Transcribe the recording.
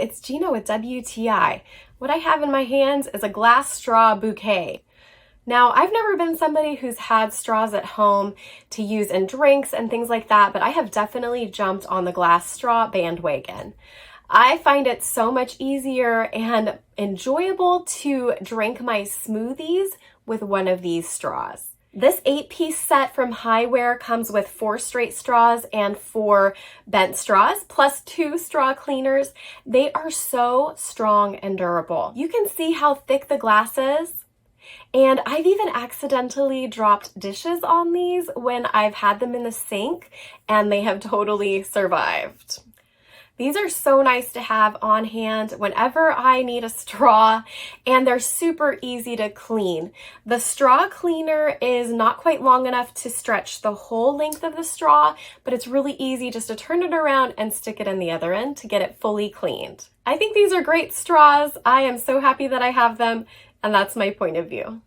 it's Gina with WTI. What I have in my hands is a glass straw bouquet. Now, I've never been somebody who's had straws at home to use in drinks and things like that, but I have definitely jumped on the glass straw bandwagon. I find it so much easier and enjoyable to drink my smoothies with one of these straws. This 8-piece set from HIWARE comes with 4 straight straws and 4 bent straws, plus 2 straw cleaners. They are so strong and durable. You can see how thick the glass is. And I've even accidentally dropped dishes on these when I've had them in the sink, and they have totally survived. These are so nice to have on hand whenever I need a straw, and they're super easy to clean. The straw cleaner is not quite long enough to stretch the whole length of the straw, but it's really easy just to turn it around and stick it in the other end to get it fully cleaned. I think these are great straws. I am so happy that I have them, and that's my point of view.